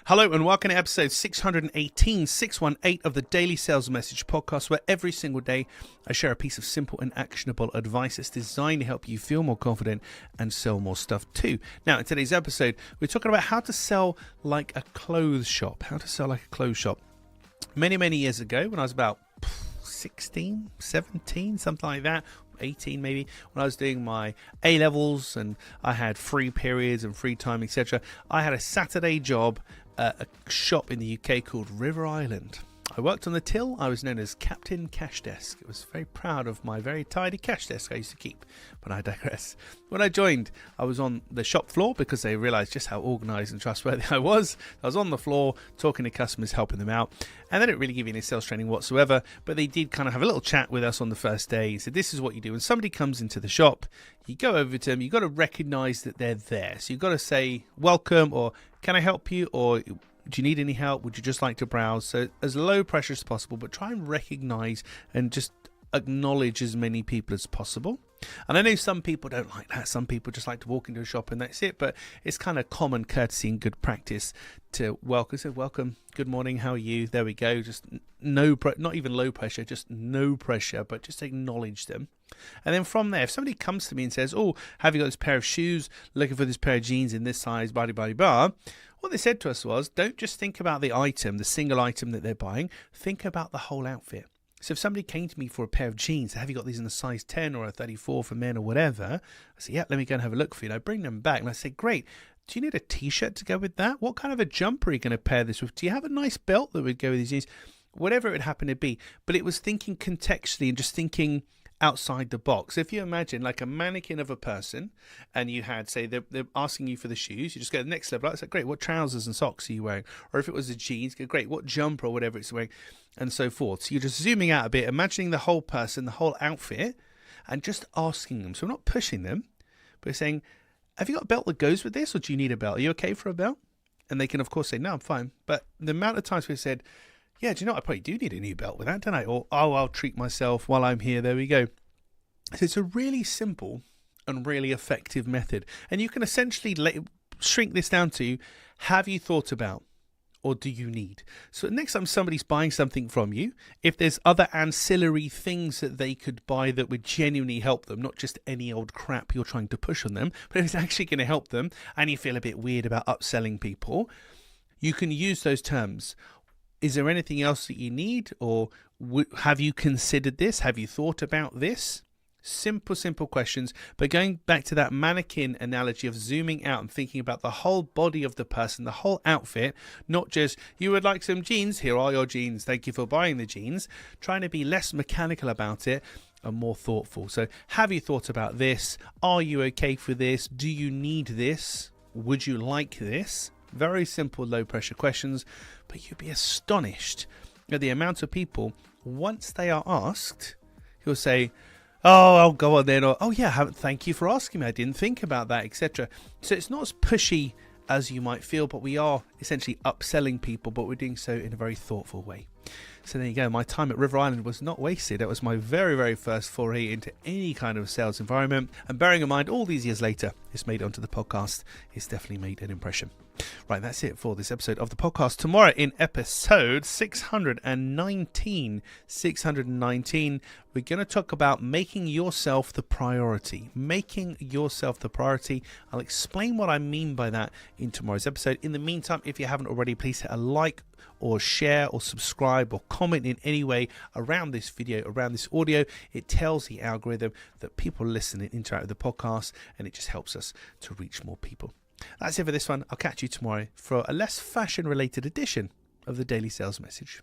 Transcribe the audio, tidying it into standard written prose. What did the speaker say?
Hello and welcome to episode 618 of the Daily Sales Message podcast, where every single day I share a piece of simple and actionable advice that's designed to help you feel more confident and sell more stuff too. Now, in today's episode, we're talking about how to sell like a clothes shop. Many years ago, when I was about 16, 17, something like that, 18 maybe, when I was doing my A-levels and I had free periods and free time, etc. I had a Saturday job at a shop in the UK called River Island. I worked on the till. I was known as Captain Cash Desk. I was very proud of my very tidy cash desk I used to keep, but I digress. When I joined, I was on the shop floor because they realised just how organised and trustworthy I was. I was on the floor talking to customers, helping them out, and they didn't really give you any sales training whatsoever, but they did kind of have a little chat with us on the first day. He said, this is what you do. When somebody comes into the shop, you go over to them, you've got to recognise that they're there. So you've got to say, welcome, or can I help you, or do you need any help? Would you just like to browse? So as low pressure as possible, but try and recognize and just acknowledge as many people as possible. And I know some people don't like that. Some people just like to walk into a shop and that's it. But it's kind of common courtesy and good practice to welcome. So welcome, good morning, how are you? There we go. Just not even low pressure, just no pressure, but just acknowledge them. And then from there, if somebody comes to me and says, oh, have you got this pair of shoes? Looking for this pair of jeans in this size, blah, blah, blah. What they said to us was, don't just think about the item, the single item that they're buying. Think about the whole outfit. So if somebody came to me for a pair of jeans, have you got these in a size 10 or a 34 for men or whatever? I say, yeah, let me go and have a look for you. And I bring them back and I say, great. Do you need a t-shirt to go with that? What kind of a jumper are you going to pair this with? Do you have a nice belt that would go with these jeans? Whatever it would happen to be. But it was thinking contextually and just thinking outside the box. If you imagine like a mannequin of a person and you had, say, they're asking you for the shoes, you just go to the next level. It's like, great, what trousers and socks are you wearing? Or if it was the jeans, go, great, what jumper or whatever it's wearing, and so forth. So you're just zooming out a bit, imagining the whole person, the whole outfit, and just asking them. So we're not pushing them, but saying, have you got a belt that goes with this, or do you need a belt? Are you okay for a belt? And they can, of course, say, no, I'm fine. But the amount of times we've said, yeah, do you know, I probably do need a new belt with that, don't I? Or, oh, I'll treat myself while I'm here. There we go. So it's a really simple and really effective method. And you can essentially shrink this down to, have you thought about, or do you need? So next time somebody's buying something from you, if there's other ancillary things that they could buy that would genuinely help them, not just any old crap you're trying to push on them, but if it's actually going to help them and you feel a bit weird about upselling people, you can use those terms. Is there anything else that you need? Or have you considered this? Have you thought about this? Simple questions, but going back to that mannequin analogy of zooming out and thinking about the whole body of the person, the whole outfit, not just, you would like some jeans, here are your jeans, thank you for buying the jeans. Trying to be less mechanical about it and more thoughtful. So have you thought about this? Are you okay for this? Do you need this? Would you like this? Very simple, low pressure questions, but you'd be astonished at the amount of people, once they are asked, who'll say, oh, I'll go on then, or oh yeah, thank you for asking me, I didn't think about that, etc. So it's not as pushy as you might feel, but we are essentially upselling people, but we're doing so in a very thoughtful way. So there you go. My time at River Island was not wasted. That was my very first foray into any kind of sales environment. And bearing in mind, all these years later, it's made it onto the podcast. It's definitely made an impression. Right, that's it for this episode of the podcast. Tomorrow in episode 619, we're going to talk about making yourself the priority. Making yourself the priority. I'll explain what I mean by that in tomorrow's episode. In the meantime, if you haven't already, please hit a like or share or subscribe or comment in any way around this video, around this audio. It tells the algorithm that people listen and interact with the podcast, and it just helps us to reach more people. That's it for this one. I'll catch you tomorrow for a less fashion-related edition of the Daily Sales Message.